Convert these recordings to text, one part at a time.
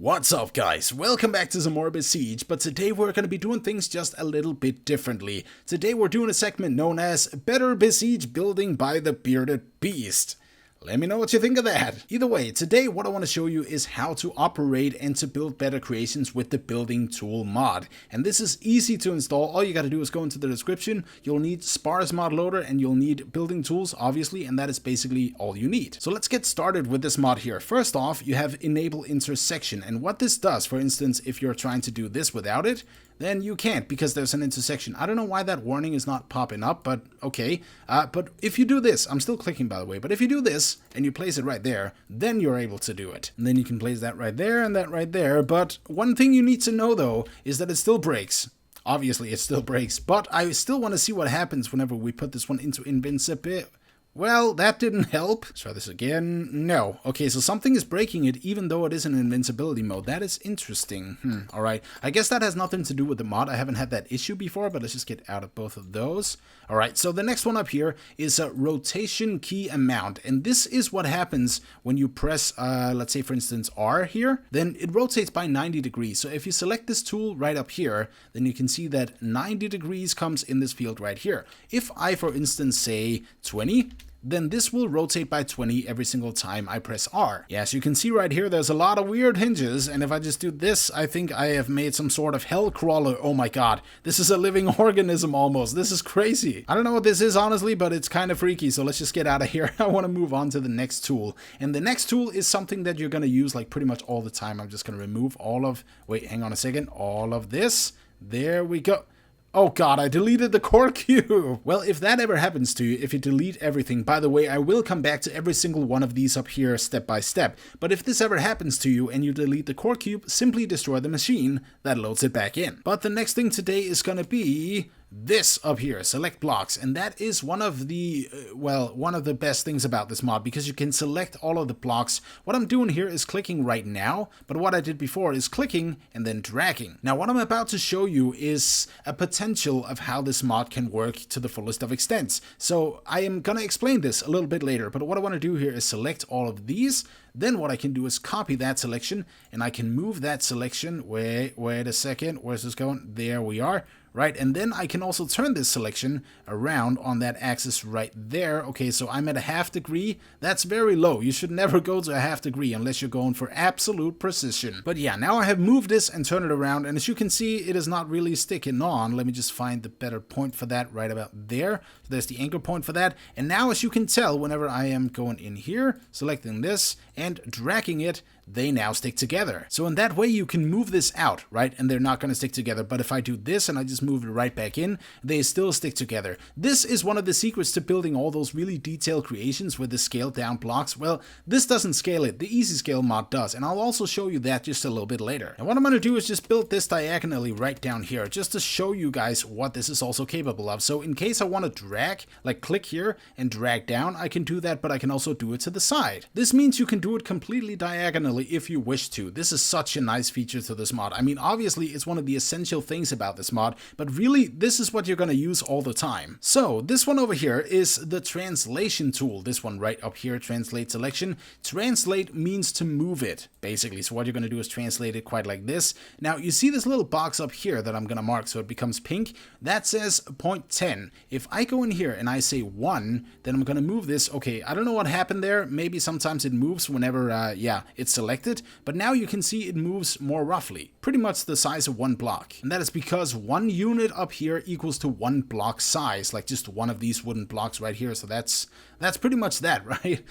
What's up guys, welcome back to some more Besiege, but today we're going to be doing things just a little bit differently. Today we're doing a segment known as Better Besiege Building by the Bearded Beast. Let me know what you think of that. Either way, today what I want to show you is how to operate and to build better creations with the building tool mod. And this is easy to install. All you got to do is go into the description. You'll need sparse mod loader and you'll need building tools, obviously, and that is basically all you need. So let's get started with this mod here. First off, you have enable intersection, and what this does, for instance, if you're trying to do this without it, then you can't because there's an intersection. I don't know why that warning is not popping up, but okay. But if you do this, I'm still clicking by the way, but if you do this and you place it right there, then you're able to do it. And then you can place that right there and that right there. But one thing you need to know though is that it still breaks. Obviously it still breaks, but I still want to see what happens whenever we put this one into invincibility. Well, that didn't help. Let's try this again. No. Okay, so something is breaking it even though it is in invincibility mode. That is interesting. Alright. I guess that has nothing to do with the mod. I haven't had that issue before, but let's just get out of both of those. Alright, so the next one up here is a rotation key amount. And this is what happens when you press, let's say for instance, R here. Then it rotates by 90 degrees. So if you select this tool right up here, then you can see that 90 degrees comes in this field right here. If I, for instance, say 20, then this will rotate by 20 every single time I press R. Yeah, as you can see right here, there's a lot of weird hinges, and if I just do this, I think I have made some sort of hell crawler. Oh my god, this is a living organism almost. This is crazy. I don't know what this is, honestly, but it's kind of freaky, so let's just get out of here. I want to move on to the next tool, and the next tool is something that you're going to use like pretty much all the time. I'm just going to remove all of, wait, hang on a second, all of this. There we go. Oh god, I deleted the core cube! Well, if that ever happens to you, if you delete everything, by the way, I will come back to every single one of these up here step by step, but if this ever happens to you and you delete the core cube, simply destroy the machine that loads it back in. But the next thing today is gonna be this up here, select blocks, and that is one of the one of the best things about this mod, because you can select all of the blocks. What I'm doing here is clicking right now, but what I did before is clicking and then dragging. Now what I'm about to show you is a potential of how this mod can work to the fullest of extents. So I am gonna explain this a little bit later, but what I want to do here is select all of these. Then what I can do is copy that selection, and I can move that selection. Wait a second, where's this going? There we are. Right, and then I can also turn this selection around on that axis right there. Okay, so I'm at a ½ degree. That's very low. You should never go to a ½ degree unless you're going for absolute precision. But yeah, now I have moved this and turned it around, and as you can see, it is not really sticking on. Let me just find the better point for that right about there. So there's the anchor point for that. And now, as you can tell, whenever I am going in here, selecting this and dragging it, they now stick together. So in that way you can move this out, right? And they're not going to stick together. But if I do this and I just move it right back in, they still stick together. This is one of the secrets to building all those really detailed creations with the scaled down blocks. Well, this doesn't scale it. The easy scale mod does. And I'll also show you that just a little bit later. And what I'm going to do is just build this diagonally right down here, just to show you guys what this is also capable of. So in case I want to drag, like click here and drag down, I can do that, but I can also do it to the side. This means you can do it completely diagonally if you wish to. This is such a nice feature to this mod. I mean, obviously it's one of the essential things about this mod, but really this is what you're going to use all the time. So this one over here is the translation tool. This one right up here, translate selection. Translate means to move it, basically. So what you're going to do is translate it quite like this. Now you see this little box up here that I'm going to mark so it becomes pink. That says 0.10. If I go in here and I say 1, then I'm going to move this. Okay, I don't know what happened there. Maybe sometimes it moves whenever, it's selected, but now you can see it moves more roughly, pretty much the size of one block. And that is because 1 unit up here equals to 1 block size, like just one of these wooden blocks right here. So that's pretty much that, right?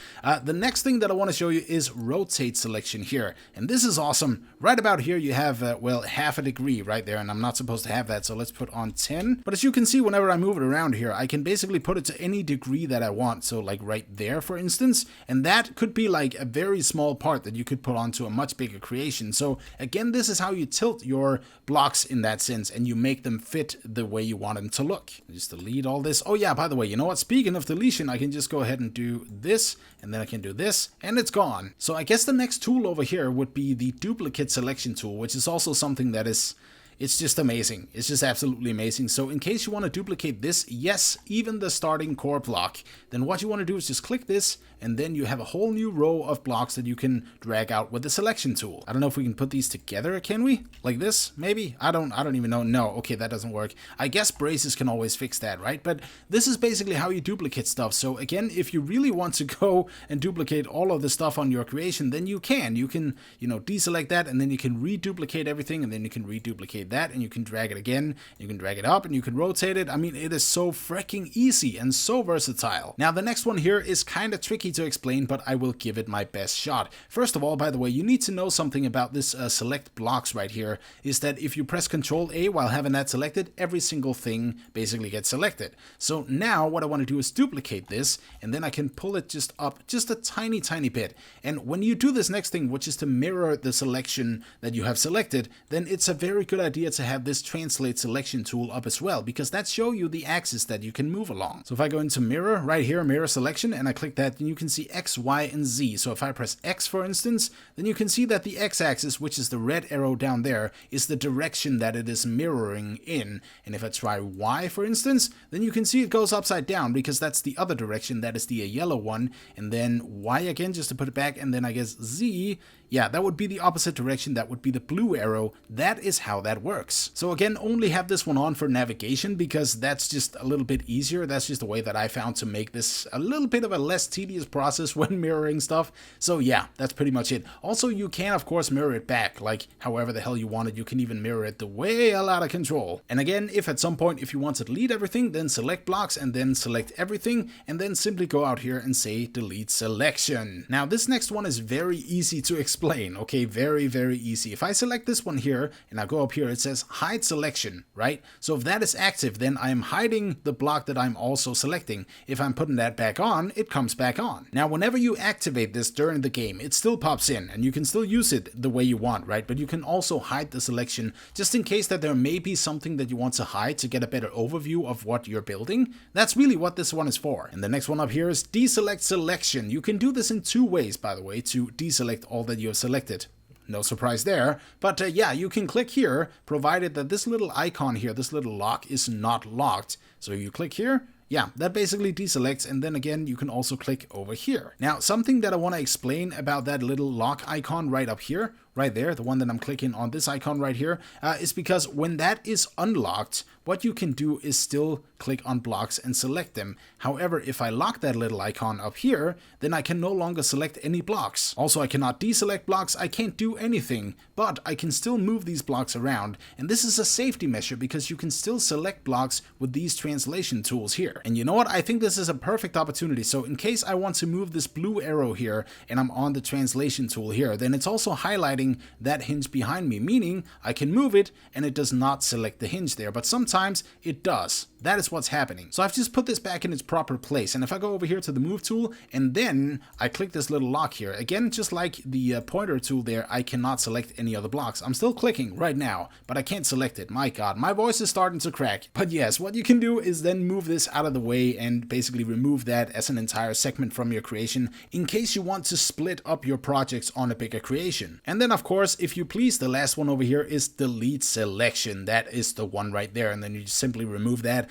The next thing that I want to show you is rotate selection here. And this is awesome. Right about here you have, ½ degree right there, and I'm not supposed to have that, so let's put on 10. But as you can see, whenever I move it around here, I can basically put it to any degree that I want. So like right there, for instance, and that could be like a very small part that you could put onto a much bigger creation. So again, this is how you tilt your blocks in that sense, and you make them fit the way you want them to look. Just delete all this. Oh yeah, by the way, you know what? Speaking of deletion, I can just go ahead and do this, and then I can do this, and it's gone. So I guess the next tool over here would be the duplicate selection tool, which is also something that is It's just amazing. It's just absolutely amazing. So in case you want to duplicate this, yes, even the starting core block, then what you want to do is just click this, and then you have a whole new row of blocks that you can drag out with the selection tool. I don't know if we can put these together, can we? Like this, maybe? I don't even know. No, okay, that doesn't work. I guess braces can always fix that, right? But this is basically how you duplicate stuff. So again, if you really want to go and duplicate all of the stuff on your creation, then you can. You can, deselect that, and then you can reduplicate everything, and then you can reduplicate that, and you can drag it again, you can drag it up, and you can rotate it. I mean, it is so freaking easy and so versatile. Now, the next one here is kind of tricky to explain, but I will give it my best shot. First of all, by the way, you need to know something about this select blocks right here, is that if you press Ctrl A while having that selected, every single thing basically gets selected. So now what I want to do is duplicate this, and then I can pull it just up just a tiny bit. And when you do this next thing, which is to mirror the selection that you have selected, then it's a very good idea to have this translate selection tool up as well, because that shows you the axis that you can move along. So if I go into mirror right here, mirror selection, and I click that, then you can see X, Y, and Z. So if I press X, for instance, then you can see that the X axis, which is the red arrow down there, is the direction that it is mirroring in. And if I try Y, for instance, then you can see it goes upside down, because that's the other direction, that is the yellow one. And then Y again, just to put it back, and then I guess Z, yeah, that would be the opposite direction, that would be the blue arrow. That is how that works. So again, only have this one on for navigation, because that's just a little bit easier. That's just the way that I found to make this a little bit of a less tedious process when mirroring stuff. So yeah, that's pretty much it. Also, you can of course mirror it back, like however the hell you want it. You can even mirror it the way out of control. And again, if at some point, if you want to delete everything, then select blocks and then select everything, and then simply go out here and say delete selection. Now this next one is very easy to explain. Okay, very easy. If I select this one here and I go up here, it says hide selection, right? So if that is active, then I'm hiding the block that I'm also selecting. If I'm putting that back on, it comes back on. Now whenever you activate this during the game, it still pops in and you can still use it the way you want, right? But you can also hide the selection just in case that there may be something that you want to hide to get a better overview of what you're building. That's really what this one is for. And the next one up here is deselect selection. You can do this in two ways, by the way, to deselect all that you have selected. No surprise there, but yeah, you can click here, provided that this little icon here, this little lock, is not locked. So you click here, yeah, that basically deselects, and then again, you can also click over here. Now, something that I want to explain about that little lock icon right up here, right there, the one that I'm clicking on, this icon right here, is because when that is unlocked, what you can do is still click on blocks and select them. However, if I lock that little icon up here, then I can no longer select any blocks. Also, I cannot deselect blocks, I can't do anything, but I can still move these blocks around. And this is a safety measure because you can still select blocks with these translation tools here. And you know what? I think this is a perfect opportunity. So in case I want to move this blue arrow here and I'm on the translation tool here, then it's also highlighting that hinge behind me, meaning I can move it and it does not select the hinge there, but sometimes it does. That is what's happening. So I've just put this back in its proper place, and if I go over here to the move tool and then I click this little lock here, again, just like the pointer tool there, I cannot select any other blocks. I'm still clicking right now, but I can't select it. My god, my voice is starting to crack. But yes, what you can do is then move this out of the way and basically remove that as an entire segment from your creation in case you want to split up your projects on a bigger creation. And then of course, if you please, the last one over here is delete selection. That is the one right there, and then you just simply remove that.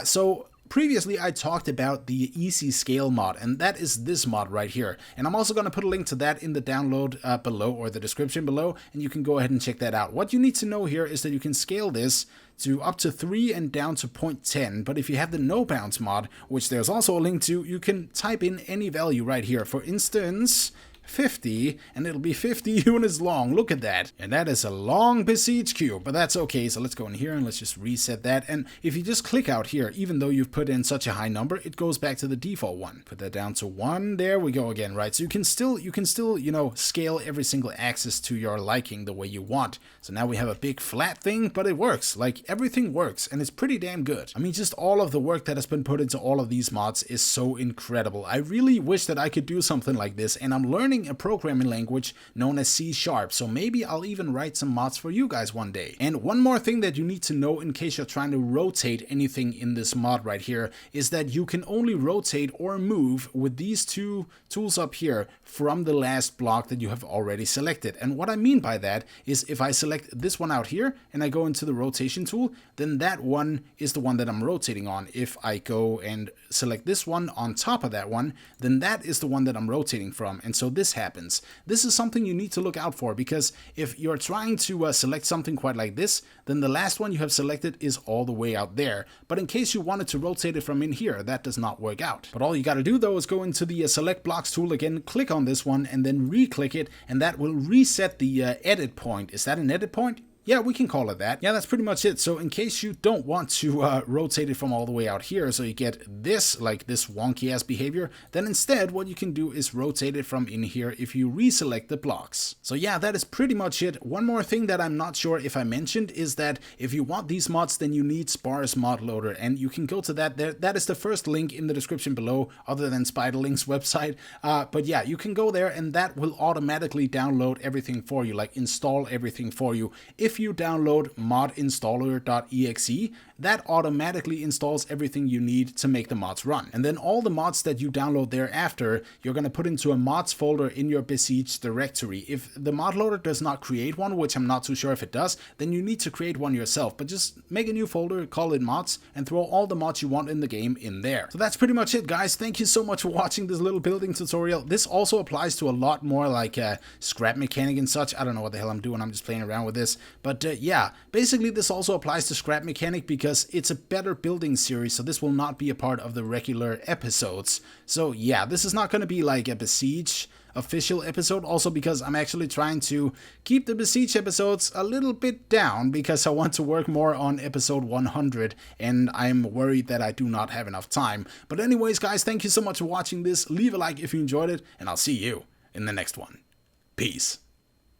So previously I talked about the easy scale mod, and that is this mod right here. And I'm also going to put a link to that in the download below, or the description below, and you can go ahead and check that out. What you need to know here is that you can scale this to up to 3 and down to 0.10, but if you have the NoBounds mod, which there's also a link to, you can type in any value right here. For instance, 50, and it'll be 50 units long. Look at that. And that is a long Besiege cube, but that's okay. So let's go in here and let's just reset that. And if you just click out here, even though you've put in such a high number, it goes back to the default one. Put that down to 1. There we go again, right? So you can still, you know, scale every single axis to your liking the way you want. So now we have a big flat thing, but it works. Like, everything works, and it's pretty damn good. I mean, just all of the work that has been put into all of these mods is so incredible. I really wish that I could do something like this, and I'm learning learning a programming language known as C#, so maybe I'll even write some mods for you guys one day. And one more thing that you need to know in case you're trying to rotate anything in this mod right here is that you can only rotate or move with these two tools up here from the last block that you have already selected. And what I mean by that is if I select this one out here and I go into the rotation tool, then that one is the one that I'm rotating on. If I go and select this one on top of that one, then that is the one that I'm rotating from. And so this happens. This is something you need to look out for, because if you're trying to select something quite like this, then the last one you have selected is all the way out there. But in case you wanted to rotate it from in here, that does not work out. But all you got to do though is go into the select blocks tool again, click on this one and then re-click it, and that will reset the edit point. Is that an edit point? Yeah, we can call it that. Yeah, that's pretty much it. So in case you don't want to rotate it from all the way out here, so you get this, like this wonky ass behavior, then instead what you can do is rotate it from in here if you reselect the blocks. So yeah, that is pretty much it. One more thing that I'm not sure if I mentioned is that if you want these mods, then you need Sparse Mod Loader, and you can go to that there. That is the first link in the description below, other than Spiderling's website. But yeah, you can go there and that will automatically download everything for you, like install everything for you. If you download modinstaller.exe, that automatically installs everything you need to make the mods run. And then all the mods that you download thereafter, you're going to put into a mods folder in your Besiege directory. If the mod loader does not create one, which I'm not too sure if it does, then you need to create one yourself. But just make a new folder, call it mods, and throw all the mods you want in the game in there. So that's pretty much it, guys. Thank you so much for watching this little building tutorial. This also applies to a lot more like scrap mechanic and such. I don't know what the hell I'm doing. I'm just playing around with this. But yeah, basically this also applies to scrap mechanic because it's a better building series, so this will not be a part of the regular episodes. So yeah, this is not going to be like a Besiege official episode, also because I'm actually trying to keep the Besiege episodes a little bit down because I want to work more on episode 100 and I'm worried that I do not have enough time. But anyways, guys, thank you so much for watching this. Leave a like if you enjoyed it, and I'll see you in the next one. Peace.